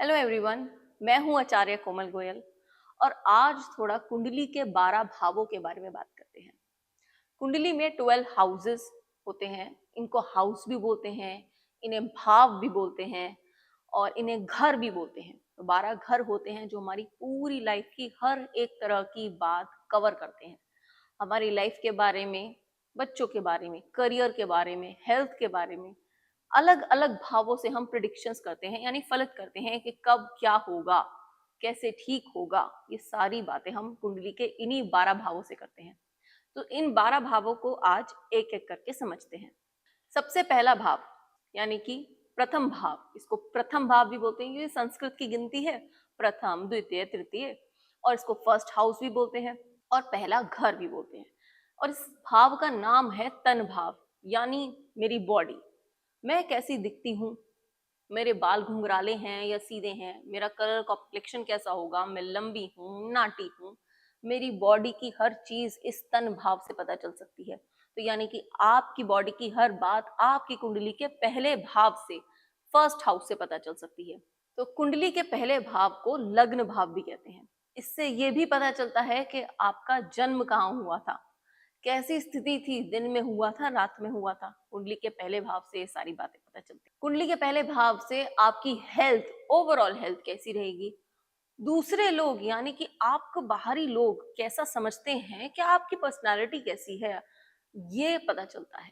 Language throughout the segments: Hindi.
Hello everyone. मैं हूं आचार्य कोमल गोयल और आज थोड़ा कुंडली के 12 भावों के बारे में बात करते हैं। कुंडली में 12 हाउसेस होते हैं। इनको हाउस भी बोलते हैं, इन्हें भाव भी बोलते हैं और इन्हें घर भी बोलते हैं। तो 12 घर होते हैं जो हमारी पूरी लाइफ की हर एक तरह की बात कवर करते हैं। हमारी लाइफ के बारे में, बच्चों के बारे में, करियर के बारे में, हेल्थ के बारे में अलग अलग भावों से हम प्रिडिक्शंस करते हैं, यानी फलक करते हैं कि कब क्या होगा, कैसे ठीक होगा। ये सारी बातें हम कुंडली के इन्हीं 12 भावों से करते हैं। तो इन 12 भावों को आज एक एक करके समझते हैं। सबसे पहला भाव यानी कि प्रथम भाव, इसको प्रथम भाव भी बोलते हैं। ये संस्कृत की गिनती है, प्रथम, द्वितीय, तृतीय, और इसको फर्स्ट हाउस भी बोलते हैं और पहला घर भी बोलते हैं। और इस भाव का नाम है तन भाव, यानी मेरी बॉडी। मैं कैसी दिखती हूँ, मेरे बाल घुंघराले हैं या सीधे हैं, मेरा कलर कॉम्प्लेक्शन कैसा होगा, मैं लंबी हूँ, नाटी हूँ, मेरी बॉडी की हर चीज इस तन भाव से पता चल सकती है। तो यानी कि आपकी बॉडी की हर बात आपकी कुंडली के पहले भाव से, फर्स्ट हाउस से पता चल सकती है। तो कुंडली के पहले भाव को लग्न भाव भी कहते हैं। इससे ये भी पता चलता है कि आपका जन्म कहाँ हुआ था, कैसी स्थिति थी, दिन में हुआ था, रात में हुआ था। कुंडली के पहले भाव से ये सारी बातें पता चलती हैं। कुंडली के पहले भाव से आपकी हेल्थ, ओवरऑल हेल्थ कैसी रहेगी, दूसरे लोग यानी कि आपको बाहरी लोग कैसा समझते हैं, क्या आपकी पर्सनालिटी कैसी है, ये पता चलता है।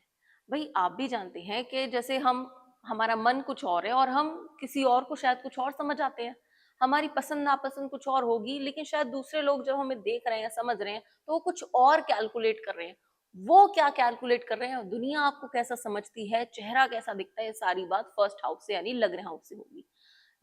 भाई आप भी जानते हैं कि जैसे हमारा मन कुछ और है और हम किसी और को शायद कुछ और समझ आते हैं। हमारी पसंद नापसंद कुछ और होगी, लेकिन शायद दूसरे लोग जब हमें देख रहे हैं या समझ रहे हैं तो वो कुछ और कैलकुलेट कर रहे हैं। वो क्या कैलकुलेट कर रहे हैं, दुनिया आपको कैसा समझती है, चेहरा कैसा दिखता है, ये सारी बात फर्स्ट हाउस से यानी लग्न हाउस से होगी।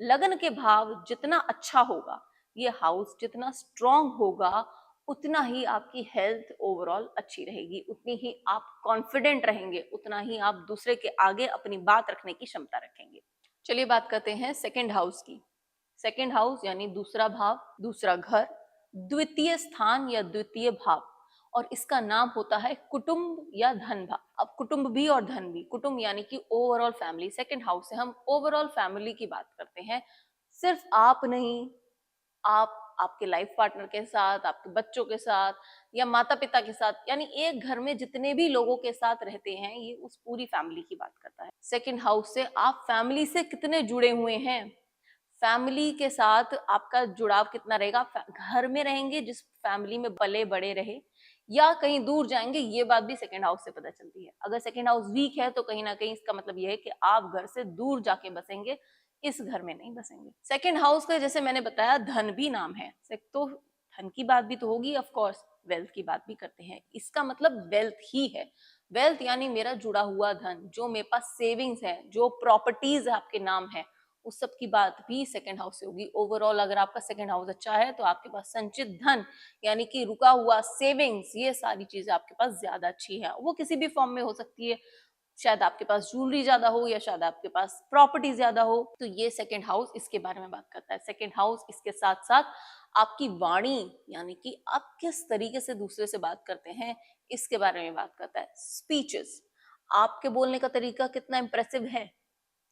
लगन के भाव जितना अच्छा होगा, ये हाउस जितना स्ट्रांग होगा, उतना ही आपकी हेल्थ ओवरऑल अच्छी रहेगी, उतनी ही आप कॉन्फिडेंट रहेंगे, उतना ही आप दूसरे के आगे अपनी बात रखने की क्षमता रखेंगे। चलिए बात करते हैं सेकंड हाउस की। सेकंड हाउस यानी दूसरा भाव, दूसरा घर, द्वितीय स्थान या द्वितीय भाव, और इसका नाम होता है कुटुंब या धन भाव। अब कुटुंब भी और धन भी, कुटुंब यानी कि ओवरऑल फैमिली। सेकंड हाउस से हम ओवरऑल फैमिली की बात करते हैं। सिर्फ आप नहीं, आप आपके लाइफ पार्टनर के साथ, आपके बच्चों के साथ या माता पिता के साथ, यानी एक घर में जितने भी लोगों के साथ रहते हैं, ये उस पूरी फैमिली की बात करता है। सेकंड हाउस से आप फैमिली से कितने जुड़े हुए हैं, फैमिली के साथ आपका जुड़ाव कितना रहेगा। घर में रहेंगे जिस फैमिली में पले बड़े रहे, या कहीं दूर जाएंगे, ये बात भी सेकंड हाउस से पता चलती है। अगर सेकंड हाउस वीक है तो कहीं ना कहीं इसका मतलब ये है कि आप घर से दूर जाके बसेंगे, इस घर में नहीं बसेंगे। सेकंड हाउस का जैसे मैंने बताया धन भी नाम है, तो धन की बात भी तो होगी, ऑफ कोर्स वेल्थ की बात भी करते हैं। इसका मतलब वेल्थ ही है। वेल्थ यानी मेरा जुड़ा हुआ धन, जो मेरे पास सेविंग्स है, जो प्रॉपर्टीज आपके नाम है, उस सब की बात भी सेकंड हाउस से होगी। ओवरऑल अगर आपका सेकंड हाउस अच्छा है तो आपके पास संचित धन यानी कि रुका हुआ सेविंग्स, ये सारी चीजें आपके पास ज्यादा अच्छी है। वो किसी भी फॉर्म में हो सकती है, शायद आपके पास ज्वेलरी ज्यादा हो या शायद आपके पास प्रॉपर्टी ज्यादा हो। तो ये सेकंड हाउस इसके बारे में बात करता है। सेकंड हाउस इसके साथ साथ आपकी वाणी यानी कि आप किस तरीके से दूसरे से बात करते हैं, इसके बारे में बात करता है। स्पीचेस, आपके बोलने का तरीका कितना इंप्रेसिव है,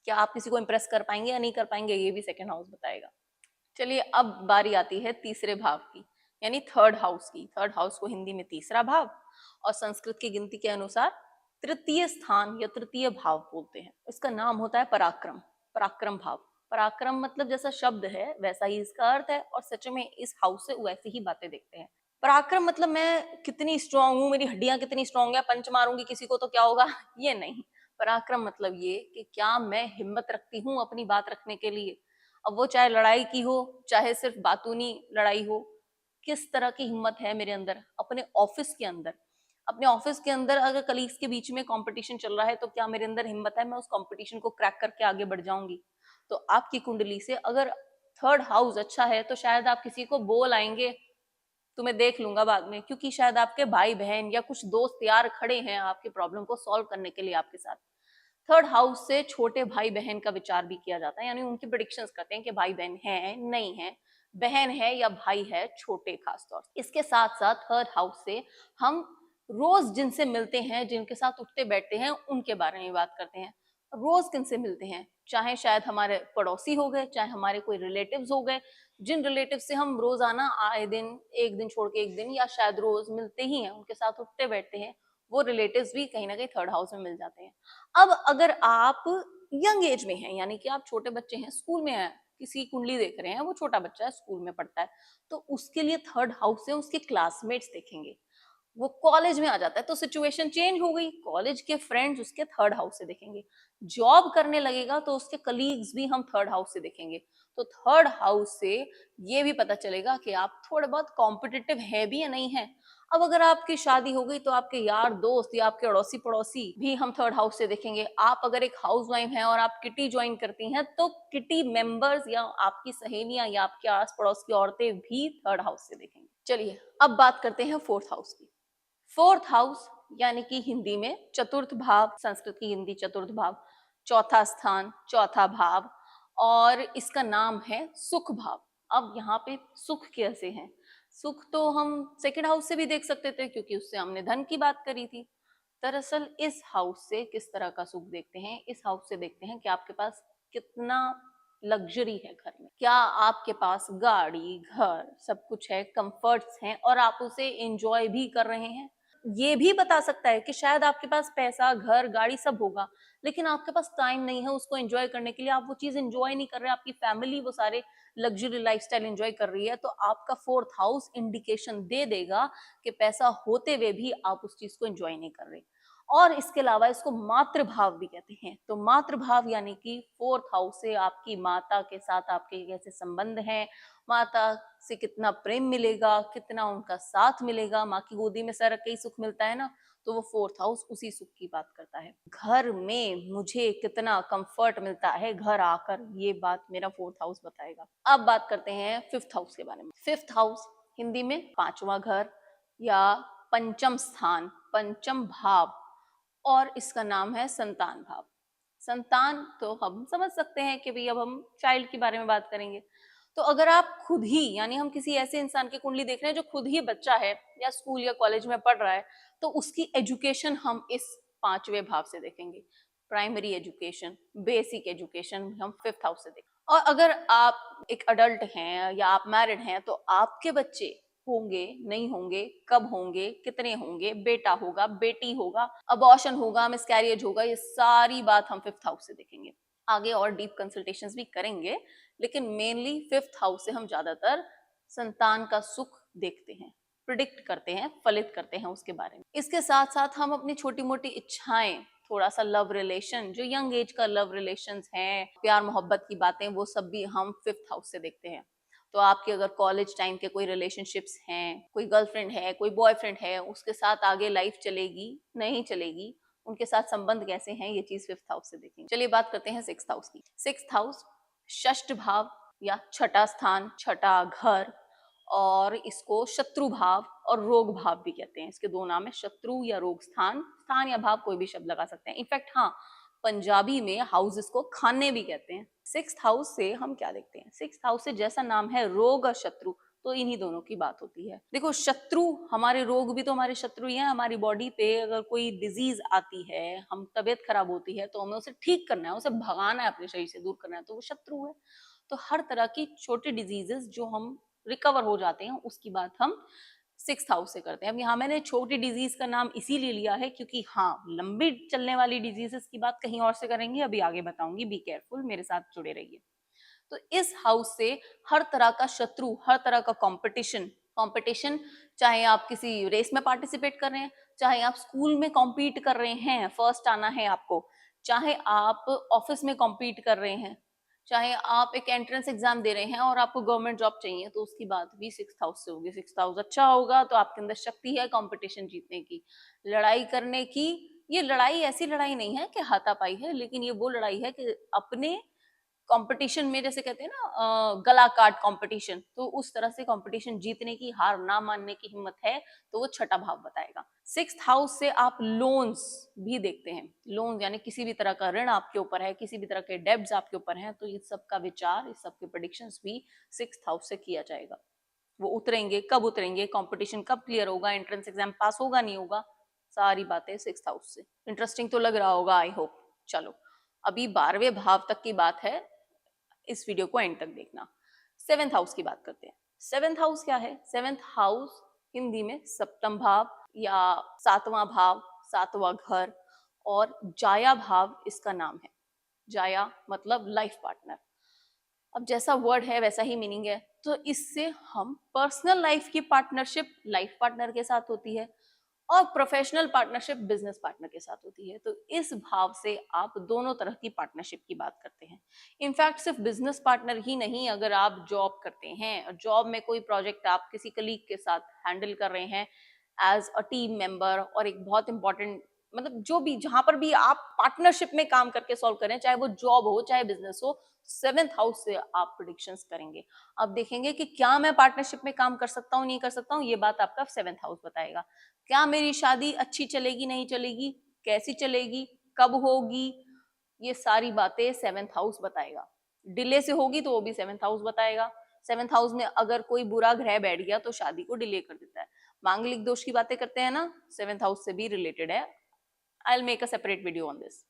क्या आप किसी को इंप्रेस कर पाएंगे या नहीं कर पाएंगे, ये भी सेकंड हाउस बताएगा। चलिए अब बारी आती है तीसरे भाव की, यानी थर्ड हाउस की। थर्ड हाउस को हिंदी में तीसरा भाव और संस्कृत की गिनती के अनुसार तृतीय स्थान या तृतीय भाव बोलते हैं। इसका नाम होता है पराक्रम, पराक्रम भाव। पराक्रम मतलब जैसा शब्द है वैसा ही इसका अर्थ है, और सच में इस हाउस से वैसी ही बातें देखते हैं। पराक्रम मतलब मैं कितनी स्ट्रांग हूँ, मेरी हड्डियां कितनी स्ट्रांग है, पंच मारूंगी किसी को तो क्या होगा, ये नहीं। पराक्रम मतलब ये कि क्या मैं हिम्मत रखती हूँ अपनी बात रखने के लिए। अब वो चाहे लड़ाई की हो, चाहे सिर्फ बातूनी लड़ाई हो, किस तरह की हिम्मत है मेरे अंदर। अपने ऑफिस के अंदर, अपने ऑफिस के अंदर अगर कलीग्स के बीच में कंपटीशन चल रहा है तो क्या मेरे अंदर हिम्मत है, मैं उस कंपटीशन को क्रैक करके आगे बढ़ जाऊंगी। तो आपकी कुंडली से अगर थर्ड हाउस अच्छा है तो शायद आप किसी को बोल आएंगे, तुम्हें देख लूंगा बाद में, क्योंकि शायद आपके भाई बहन या कुछ दोस्त यार खड़े हैं आपके प्रॉब्लम को सॉल्व करने के लिए आपके साथ। थर्ड हाउस से छोटे भाई बहन का विचार भी किया जाता है, यानी उनकी प्रिडिक्शंस करते हैं कि भाई बहन है नहीं है, बहन है या भाई है, छोटे खास तौर से। इसके साथ साथ थर्ड हाउस से हम रोज जिनसे मिलते हैं, जिनके साथ उठते बैठते हैं, उनके बारे में बात करते हैं। रोज किनसे मिलते हैं, चाहे शायद हमारे पड़ोसी हो गए, चाहे हमारे कोई रिलेटिव्स हो गए, जिन रिलेटिव से हम रोजाना आए दिन, एक दिन छोड़ के एक दिन या शायद रोज मिलते ही हैं, उनके साथ उठते बैठते हैं, वो रिलेटिव्स भी कहीं ना कहीं थर्ड हाउस में मिल जाते हैं। अब अगर आप यंग एज में हैं, यानी कि आप छोटे बच्चे हैं, स्कूल में हैं, किसी की कुंडली देख रहे हैं, वो छोटा बच्चा है, स्कूल में पढ़ता है, तो उसके लिए थर्ड हाउस से उसके क्लासमेट्स देखेंगे। वो कॉलेज में आ जाता है तो सिचुएशन चेंज हो गई, कॉलेज के फ्रेंड्स उसके थर्ड हाउस से देखेंगे। जॉब करने लगेगा तो उसके कलीग्स भी हम थर्ड हाउस से देखेंगे। तो थर्ड हाउस से ये भी पता चलेगा कि आप थोड़े बहुत कॉम्पिटिटिव है भी या नहीं है। अब अगर आपकी शादी हो गई तो आपके यार दोस्त या आपके अड़ोसी पड़ोसी भी हम थर्ड हाउस से देखेंगे। आप अगर एक हाउस वाइफ हैं और आप किटी ज्वाइन करती हैं तो किटी मेंबर्स या आपकी सहेलियां या आपके आस पड़ोस की औरतें भी थर्ड हाउस से देखेंगे। चलिए अब बात करते हैं फोर्थ हाउस की। फोर्थ हाउस यानी कि हिंदी में चतुर्थ भाव, संस्कृत की हिंदी चतुर्थ भाव, चौथा स्थान, चौथा भाव, और इसका नाम है सुख भाव। अब यहाँ पे सुख कैसे है? सुख तो हम सेकंड हाउस से भी देख सकते थे क्योंकि उससे हमने धन की बात करी थी। दरअसल इस हाउस से किस तरह का सुख देखते हैं, इस हाउस से देखते हैं कि आपके पास कितना लग्जरी है घर में, क्या आपके पास गाड़ी, घर, सब कुछ है, कंफर्ट्स हैं और आप उसे एंजॉय भी कर रहे हैं। ये भी बता सकता है कि शायद आपके पास पैसा, घर, गाड़ी सब होगा, लेकिन आपके पास टाइम नहीं है उसको एंजॉय करने के लिए, आप वो चीज एंजॉय नहीं कर रहे, आपकी फैमिली वो सारे लग्जरी लाइफस्टाइल एंजॉय कर रही है। तो आपका फोर्थ हाउस इंडिकेशन दे देगा कि पैसा होते हुए भी आप उस चीज को एंजॉय नहीं कर रहे। और इसके अलावा इसको मातृभाव भी कहते हैं। तो मातृभाव यानी कि फोर्थ हाउस से आपकी माता के साथ आपके कैसे संबंध हैं, माता से कितना प्रेम मिलेगा, कितना उनका साथ मिलेगा, माँ की गोदी में सर रख के ही सुख मिलता है ना, तो वो फोर्थ हाउस उसी सुख की बात करता है। घर में मुझे कितना कंफर्ट मिलता है घर आकर, ये बात मेरा फोर्थ हाउस बताएगा। अब बात करते हैं फिफ्थ हाउस के बारे में। फिफ्थ हाउस हिंदी में पांचवा घर या पंचम स्थान, पंचम भाव, और इसका नाम है संतान भाव। संतान तो हम समझ सकते हैं कि भाई अब हम चाइल्ड के बारे में बात करेंगे। तो अगर आप खुद ही, यानी हम किसी ऐसे इंसान की कुंडली देख रहे हैं जो खुद ही बच्चा है या स्कूल या कॉलेज में पढ़ रहा है, तो उसकी एजुकेशन हम इस पांचवें भाव से देखेंगे। प्राइमरी एजुकेशन, बेसिक एजुकेशन हम फिफ्थ हाउस से देखेंगे। और अगर आप एक अडल्ट हैं या आप मैरिड हैं तो आपके बच्चे होंगे, नहीं होंगे, कब होंगे, कितने होंगे, बेटा होगा, बेटी होगा, अबॉर्शन होगा, मिसकैरिएज होगा, ये सारी बात हम फिफ्थ हाउस से देखेंगे। आगे और डीप कंसल्टेशंस भी करेंगे, लेकिन मेनली फिफ्थ हाउस से हम ज्यादातर संतान का सुख देखते हैं, प्रिडिक्ट करते हैं, फलित करते हैं उसके बारे में। इसके साथ साथ हम अपनी छोटी मोटी इच्छाएं, थोड़ा सा लव रिलेशन, जो यंग एज का लव रिलेशंस हैं, प्यार मोहब्बत की बातें, वो सब भी हम फिफ्थ हाउस से देखते हैं। तो आपके अगर कॉलेज टाइम के कोई रिलेशनशिप्स हैं, कोई गर्लफ्रेंड है, कोई बॉयफ्रेंड है, उसके साथ आगे लाइफ चलेगी, नहीं चलेगी, उनके साथ संबंध कैसे हैं, ये चीज फिफ्थ हाउस से देखेंगे। चलिए बात करते हैं सिक्स्थ हाउस की। सिक्स्थ हाउस षष्ठ भाव या छठा स्थान, छठा घर, और इसको शत्रु भाव और रोग भाव भी कहते हैं। इसके दो नाम है, शत्रु या रोग स्थान, स्थान या भाव कोई भी शब्द लगा सकते हैं। इनफैक्ट हाँ, पंजाबी में हाउसेस को खाने भी कहते हैं। सिक्स्थ हाउस से हम क्या देखते हैं? सिक्स्थ हाउस से जैसा नाम है रोग और शत्रु, तो इन्हीं दोनों की बात होती है। देखो शत्रु, हमारे रोग भी तो हमारे शत्रु ही हैं। हमारी बॉडी पे अगर कोई डिजीज आती है, हम तबीयत खराब होती है, तो हमें उसे ठीक करना है, उसे भगाना है, अपने शरीर से दूर करना है, तो वो शत्रु है। तो हर तरह की छोटी डिजीजेस जो हम रिकवर हो जाते हैं, उसकी बात हम सिक्स्थ हाउस से करते हैं। अब यहाँ मैंने छोटी डिजीज का नाम इसीलिए लिया है क्योंकि हाँ, लंबी चलने वाली डिजीजेस की बात कहीं और से करेंगे, अभी आगे बताऊंगी, बी केयरफुल, मेरे साथ जुड़े रहिए। तो इस हाउस से हर तरह का शत्रु, हर तरह का कंपटीशन, कंपटीशन, चाहे आप किसी रेस में पार्टिसिपेट कर रहे हैं, चाहे आप स्कूल में कॉम्पीट कर रहे हैं, फर्स्ट आना है आपको, चाहे आप ऑफिस में कॉम्पीट कर रहे हैं, चाहे आप एक एंट्रेंस एग्जाम दे रहे हैं और आपको गवर्नमेंट जॉब चाहिए, तो उसकी बात भी सिक्स्थ हाउस से होगी। सिक्स्थ हाउस अच्छा होगा तो आपके अंदर शक्ति है कंपटीशन जीतने की, लड़ाई करने की। ये लड़ाई ऐसी लड़ाई नहीं है कि हाथापाई है, लेकिन ये वो लड़ाई है कि अपने कंपटीशन में, जैसे कहते हैं ना गला काट कंपटीशन, तो उस तरह से कंपटीशन जीतने की, हार ना मानने की हिम्मत है, तो वो छठा भाव बताएगा। सिक्स्थ हाउस से आप लोन्स भी देखते हैं। लोन्स यानी किसी भी तरह का ऋण आपके ऊपर है, किसी भी तरह के डेब्ट्स आपके ऊपर हैं, तो ये सब का विचार, इस सब के प्रेडिक्शंस भी सिक्स्थ हाउस से किया जाएगा। वो उतरेंगे, कब उतरेंगे, कंपटीशन कब क्लियर होगा, एंट्रेंस एग्जाम पास होगा नहीं होगा, सारी बातें सिक्स्थ हाउस से। इंटरेस्टिंग तो लग रहा होगा, आई होप। चलो अभी 12वें भाव तक की बात है, इस वीडियो को एंड तक देखना। 7th हाउस की बात करते हैं। 7th हाउस क्या है? 7th हाउस हिंदी में सप्तम भाव या 7वां भाव, 7वां घर और जाया भाव इसका नाम है। जाया मतलब लाइफ पार्टनर। अब जैसा वर्ड है वैसा ही मीनिंग है, तो इससे हम पर्सनल लाइफ की पार्टनरशिप लाइफ पार्टनर के साथ होती है और प्रोफेशनल पार्टनरशिप बिजनेस पार्टनर के साथ होती है। तो इस भाव से आप दोनों तरह की पार्टनरशिप की बात करते हैं। इनफैक्ट सिर्फ बिजनेस पार्टनर ही नहीं, अगर आप जॉब करते हैं और जॉब में कोई प्रोजेक्ट आप किसी कलीग के साथ हैंडल कर रहे हैं एज अ टीम मेंबर, और एक बहुत इंपॉर्टेंट मतलब जो भी जहां पर भी आप पार्टनरशिप में काम करके सॉल्व करें, चाहे वो जॉब हो चाहे बिजनेस हो, 7th हाउस से आप प्रिडिक्शंस करेंगे। अब देखेंगे कि क्या मैं पार्टनरशिप में काम कर सकता हूँ नहीं कर सकता हूँ, ये बात आपका 7th हाउस बताएगा। क्या मेरी शादी अच्छी चलेगी नहीं चलेगी, कैसी चलेगी, कब होगी, ये सारी बातें 7th हाउस बताएगा। डिले से होगी तो वो भी 7th हाउस बताएगा। 7th हाउस में अगर कोई बुरा ग्रह बैठ गया तो शादी को डिले कर देता है। मांगलिक दोष की बातें करते हैं ना, 7th हाउस से भी रिलेटेड है। I will make a separate video on this.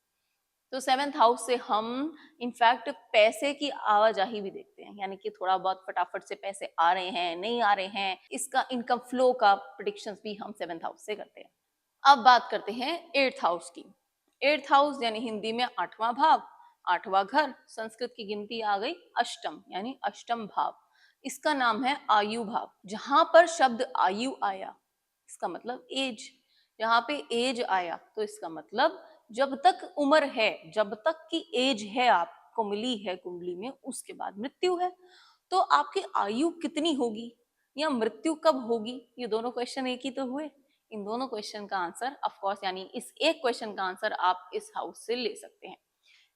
तो 7th हाउस से हम इनफैक्ट पैसे की आवाजाही भी देखते हैं, यानी कि थोड़ा बहुत फटाफट से पैसे आ रहे हैं नहीं आ रहे हैं, इसका इनकम फ्लो का प्रिडिक्शंस भी हम 7th हाउस से करते हैं। अब बात करते हैं 8th हाउस की। 8th हाउस यानी हिंदी में 8वां भाव, 8वां घर, संस्कृत की गिनती आ गई अष्टम यानी अष्टम भाव। इसका नाम है आयु भाव। जहां पर शब्द आयु आया इसका मतलब एज, जहां पे एज आया तो इसका मतलब जब तक उम्र है, जब तक की एज है आपको मिली है कुंडली में, उसके बाद मृत्यु है। तो आपकी आयु कितनी होगी या मृत्यु कब होगी, ये दोनों क्वेश्चन एक ही तो हुए। इन दोनों क्वेश्चन का आंसर ऑफ कोर्स, यानी इस एक क्वेश्चन का आंसर आप इस हाउस से ले सकते हैं।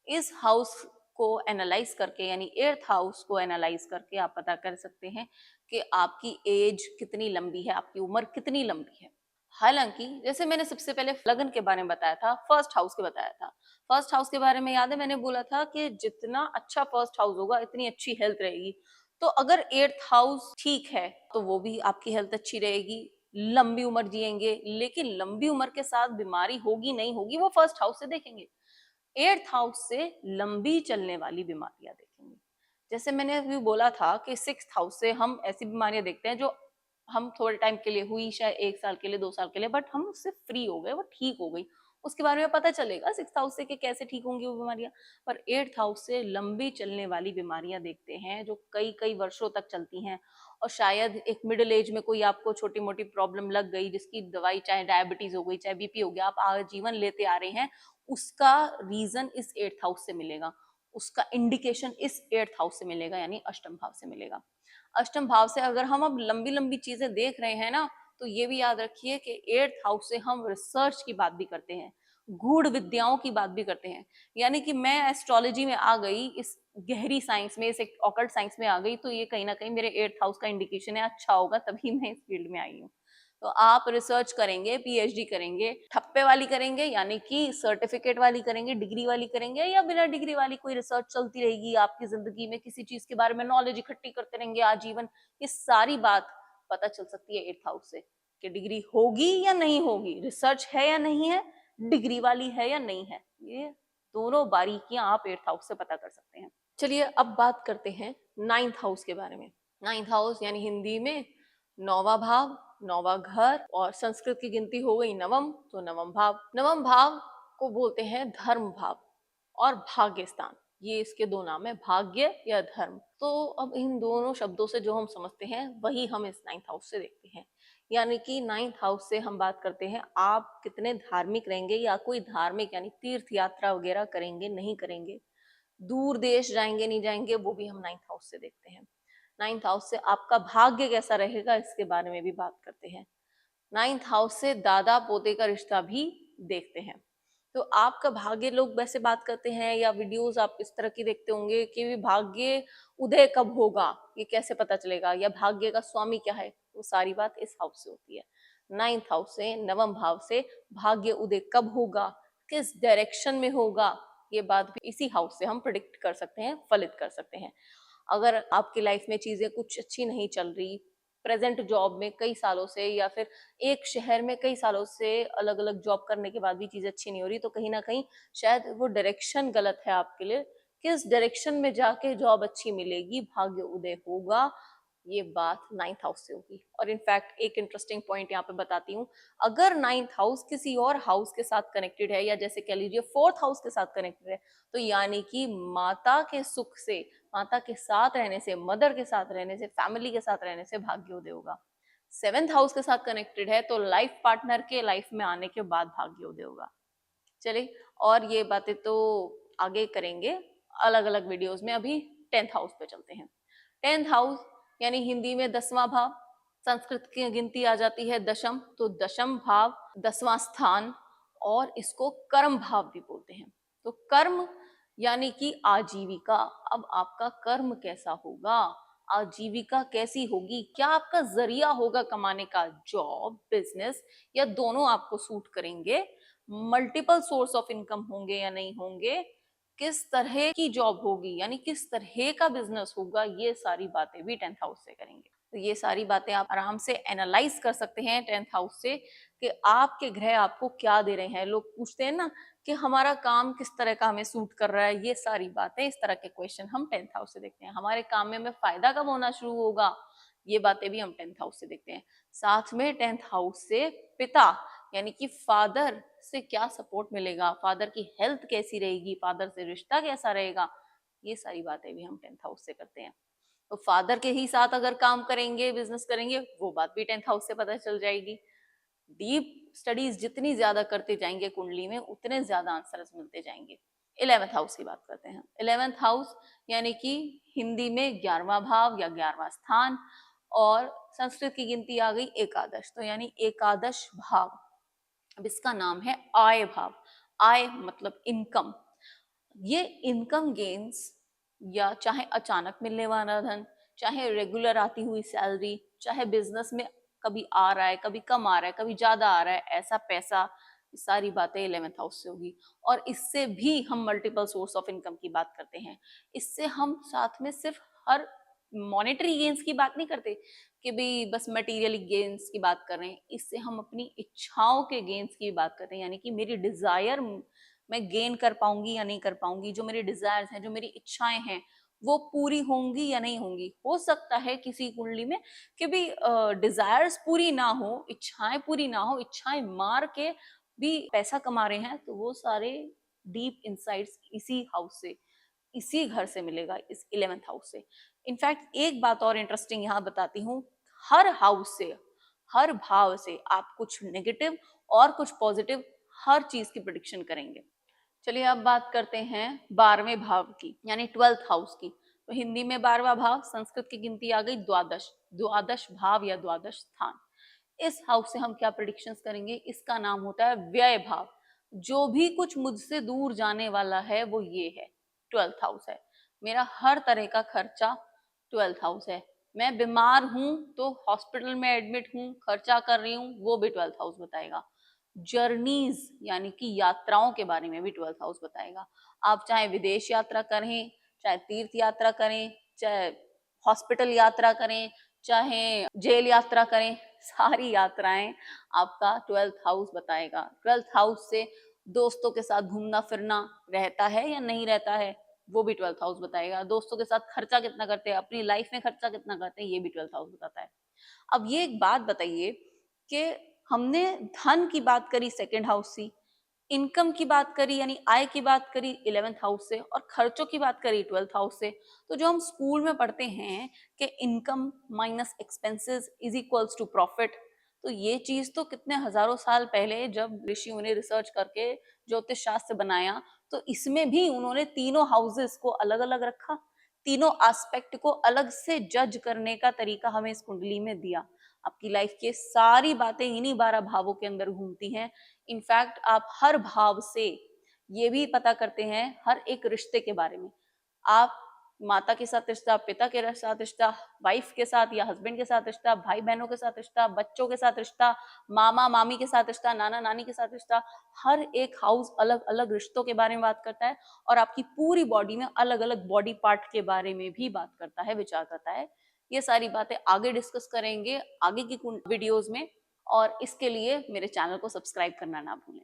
इस हाउस को एनालाइज करके यानी 8th हाउस को एनालाइज करके आप पता कर सकते हैं कि आपकी एज कितनी लंबी है, आपकी उम्र कितनी लंबी है। हालांकि जैसे मैंने सबसे पहले लगन के बारे में बताया था, फर्स्ट हाउस के बताया था। फर्स्ट हाउस के बारे में याद है मैंने बोला था कि जितना अच्छा फर्स्ट हाउस होगा इतनी अच्छी हेल्थ रहेगी। तो अगर 8th हाउस ठीक है तो वो भी आपकी हेल्थ अच्छी रहेगी, लंबी उम्र जिएंगे। लेकिन लंबी उम्र के साथ बीमारी होगी नहीं होगी वो फर्स्ट हाउस से देखेंगे। 8th हाउस से लंबी चलने वाली बीमारियां देखेंगे। जैसे मैंने अभी बोला था कि 6th हाउस से हम ऐसी बीमारियां देखते हैं जो हम थोड़े टाइम के लिए हुई, शायद 1 साल के लिए 2 साल के लिए, बट हम उससे फ्री हो गए, वो ठीक हो गई। उसके बारे में पता चलेगा 6th हाउस से कि कैसे ठीक होंगी वो बीमारियां। पर 8th हाउस से लंबी चलने वाली बीमारियां देखते हैं जो कई कई वर्षों तक चलती हैं। और शायद एक मिडिल एज में कोई आपको छोटी मोटी प्रॉब्लम लग गई जिसकी दवाई, चाहे डायबिटीज हो गई चाहे बीपी हो गया, आप आजीवन लेते आ रहे हैं, उसका रीजन इस 8th हाउस से मिलेगा, उसका इंडिकेशन इस 8th हाउस से मिलेगा, यानी अष्टम भाव से मिलेगा। अष्टम भाव से अगर हम अब लंबी लंबी चीजें देख रहे हैं ना, तो ये भी याद रखिए कि 8th हाउस से हम रिसर्च की बात भी करते हैं, गूढ़ विद्याओं की बात भी करते हैं। यानी कि मैं एस्ट्रोलॉजी में आ गई, इस गहरी साइंस में, इस ऑकल्ट साइंस में आ गई, तो ये कहीं ना कहीं मेरे 8th हाउस का इंडिकेशन है, अच्छा होगा तभी मैं इस फील्ड में आई हूँ। तो आप रिसर्च करेंगे, पीएचडी करेंगे, ठप्पे वाली करेंगे यानी कि सर्टिफिकेट वाली करेंगे, डिग्री वाली करेंगे, या बिना डिग्री वाली कोई रिसर्च चलती रहेगी आपकी जिंदगी में, किसी चीज के बारे में नॉलेज इकट्ठी करते रहेंगे आजीवन, ये सारी बात पता चल सकती है 8th हाउस से कि डिग्री होगी या नहीं होगी, रिसर्च है या नहीं है, डिग्री वाली है या नहीं है। ये दोनों बारीकियां आप 8th हाउस से पता कर सकते हैं। चलिए अब बात करते हैं 9th हाउस के बारे में। 9th हाउस यानी हिंदी में 9वां भाव, 9वां घर, और संस्कृत की गिनती हो गई नवम, तो नवम भाव। नवम भाव को बोलते हैं धर्म भाव और भाग्य स्थान। ये इसके दो नाम है, भाग्य या धर्म। तो अब इन दोनों शब्दों से जो हम समझते हैं वही हम इस 9th हाउस से देखते हैं। यानी कि 9th हाउस से हम बात करते हैं आप कितने धार्मिक रहेंगे, या कोई धार्मिक यानी तीर्थ यात्रा वगैरह करेंगे नहीं करेंगे, दूर देश जाएंगे नहीं जाएंगे, वो भी हम 9th हाउस से देखते हैं। 9th हाउस से आपका भाग्य कैसा रहेगा इसके बारे में भी बात करते हैं। 9th हाउस से दादा पोते का रिश्ता भी देखते हैं। तो आपका भाग्य, लोग वैसे बात करते हैं या वीडियोस आप इस तरह की देखते होंगे कि भाग्य उदय कब होगा, ये कैसे पता चलेगा, या भाग्य का स्वामी क्या है, वो सारी बात इस हाउस से होती है। 9th हाउस से, नवम भाव से भाग्य उदय कब होगा, किस डायरेक्शन में होगा, ये बात भी इसी हाउस से हम प्रिडिक्ट कर सकते हैं, फलित कर सकते हैं। अगर आपकी लाइफ में चीजें कुछ अच्छी नहीं चल रही, प्रेजेंट जॉब में कई सालों से या फिर एक शहर में कई सालों से अलग अलग जॉब करने के बाद भी चीज़ अच्छी नहीं हो रही, तो कहीं ना कहीं शायद वो डायरेक्शन गलत है आपके लिए। किस डायरेक्शन में जाके जॉब अच्छी मिलेगी, भाग्य उदय होगा, ये बात नाइन्थ हाउस से होगी। और इनफैक्ट एक इंटरेस्टिंग पॉइंट यहाँ पे बताती हूँ, अगर नाइन्थ हाउस किसी और हाउस के साथ कनेक्टेड है, या जैसे कह लीजिए फोर्थ हाउस के साथ कनेक्टेड है, तो यानी कि माता के सुख से, माता के साथ रहने से, मदर के साथ रहने से, फैमिली के साथ रहने से भाग्योदय होगा। सेवेंथ हाउस के साथ कनेक्टेड है तो लाइफ पार्टनर के लाइफ में आने के बाद भाग्योदय होगा। चलिए, और ये बातें तो आगे करेंगे अलग अलग वीडियोस में, अभी टेंथ हाउस पे चलते हैं। टेंथ हाउस यानी हिंदी में 10वां भाव, संस्कृत की गिनती आ जाती है दशम, तो दशम भाव 10वां स्थान, और इसको कर्म भाव भी बोलते हैं। तो कर्म यानी कि आजीविका। अब आपका कर्म कैसा होगा, आजीविका कैसी होगी, क्या आपका जरिया होगा कमाने का, जॉब, बिजनेस, या दोनों आपको सूट करेंगे, मल्टीपल सोर्स ऑफ इनकम होंगे या नहीं होंगे, किस तरह की जॉब होगी यानी किस तरह का बिजनेस होगा, ये सारी बातें भी टेंथ हाउस से करेंगे। तो ये सारी बातें आप आराम से एनालाइज कर सकते हैं टेंथ हाउस से कि आपके ग्रह आपको क्या दे रहे हैं। लोग पूछते हैं ना कि हमारा काम किस तरह का हमें सूट कर रहा है, ये सारी बातें, इस तरह के क्वेश्चन हम टेंथ हाउस से देखते हैं। हमारे काम में हमें फायदा कब होना शुरू होगा, ये बातें भी हम टेंथ हाउस से देखते हैं। साथ में टेंथ हाउस से पिता यानी कि फादर से क्या सपोर्ट मिलेगा, फादर की हेल्थ कैसी रहेगी, फादर से रिश्ता कैसा रहेगा, ये सारी बातें भी हम टेंथ हाउस से करते हैं। तो फादर के ही साथ अगर काम करेंगे, बिजनेस करेंगे, वो बात भी टेंथ हाउस से पता चल जाएगी। डीप स्टडीज जितनी ज्यादा करते जाएंगे कुंडली में, उतने ज्यादा आंसर्स मिलते जाएंगे। 11th हाउस की बात करते हैं। 11th हाउस यानी कि हिंदी में 11वां भाव या 11वां स्थान, और संस्कृत की गिनती आ गई एकादश, तो यानी एकादश भाव। अब इसका नाम है आय भाव। आय मतलब इनकम। ये इनकम गेन्स, या चाहे अचानक मिलने वाला धन, चाहे रेगुलर आती हुई सैलरी, चाहे बिजनेस में कभी आ रहा है, कभी कम आ रहा है, कभी ज्यादा आ रहा है, ऐसा पैसा, ये सारी बातें 11th हाउस से होगी। और इससे भी हम मल्टीपल सोर्स ऑफ इनकम की बात करते हैं। इससे हम साथ में सिर्फ हर मॉनेटरी गेन्स की बात नहीं करते कि भाई बस मटेरियल गेन्स की बात कर रहे हैं, इससे हम अपनी इच्छाओं के गेन्स की बात करते हैं। यानी कि मेरी डिजायर मैं गेन कर पाऊंगी या नहीं कर पाऊंगी, जो मेरी डिजायर्स हैं, जो मेरी इच्छाएं हैं, वो पूरी होंगी या नहीं होंगी। हो सकता है किसी कुंडली में कि भी डिजायर्स पूरी ना हो, इच्छाएं पूरी ना हो, इच्छाएं मार के भी पैसा कमा रहे हैं, तो वो सारे डीप इनसाइट्स इसी हाउस से, इसी घर से मिलेगा, इस 11th हाउस से। इनफैक्ट एक बात और इंटरेस्टिंग यहाँ बताती हूँ, हर हाउस से, हर भाव से आप कुछ नेगेटिव और कुछ पॉजिटिव हर चीज की प्रिडिक्शन करेंगे। चलिए अब बात करते हैं 12वें भाव की, यानी 12th हाउस की। तो हिंदी में 12वां भाव, संस्कृत की गिनती आ गई द्वादश, द्वादश भाव या द्वादश स्थान। इस हाउस से हम क्या प्रिडिक्शंस करेंगे, इसका नाम होता है व्यय भाव। जो भी कुछ मुझसे दूर जाने वाला है वो ये है, 12th हाउस है। मेरा हर तरह का खर्चा 12th हाउस है। मैं बीमार हूं तो हॉस्पिटल में एडमिट हूं, खर्चा कर रही हूँ, वो भी 12th हाउस बताएगा। जर्नीज यानी कि यात्राओं के बारे में भी 12th हाउस बताएगा। आप चाहे विदेश यात्रा करें, चाहे तीर्थ यात्रा करें, चाहे हॉस्पिटल यात्रा करें, चाहे जेल यात्रा करें, सारी यात्राएं आपका 12th हाउस बताएगा। 12th हाउस से दोस्तों के साथ घूमना फिरना रहता है या नहीं रहता है, वो भी 12th हाउस बताएगा। दोस्तों के साथ खर्चा कितना करते हैं, अपनी लाइफ में खर्चा कितना करते हैं, ये भी 12th हाउस बताता है। अब ये एक बात बताइए कि हमने धन की बात करी सेकंड हाउस से, इनकम की बात करी यानी आय की बात करी 11th हाउस से, और खर्चों की बात करी 12th हाउस से। तो जो हम स्कूल में पढ़ते हैं कि income minus expenses is equals to profit, तो ये चीज तो कितने हजारों साल पहले जब ऋषियों ने रिसर्च करके ज्योतिष शास्त्र बनाया, तो इसमें भी उन्होंने तीनों हाउसेस को अलग अलग रखा, तीनों एस्पेक्ट को अलग से जज करने का तरीका हमें इस कुंडली में दिया। आपकी लाइफ की सारी बातें इन्हीं 12 भावों के अंदर घूमती हैं। इनफैक्ट आप हर भाव से ये भी पता करते हैं हर एक रिश्ते के बारे में। आप माता के साथ रिश्ता, पिता के साथ रिश्ता, वाइफ के साथ या हस्बैंड के साथ रिश्ता, भाई बहनों के साथ रिश्ता, बच्चों के साथ रिश्ता, मामा मामी के साथ रिश्ता, नाना नानी के साथ रिश्ता, हर एक हाउस अलग अलग रिश्तों के बारे में बात करता है, और आपकी पूरी बॉडी में अलग अलग बॉडी पार्ट के बारे में भी बात करता है, विचार करता है। ये सारी बातें आगे डिस्कस करेंगे आगे की वीडियोस में, और इसके लिए मेरे चैनल को सब्सक्राइब करना ना भूलें।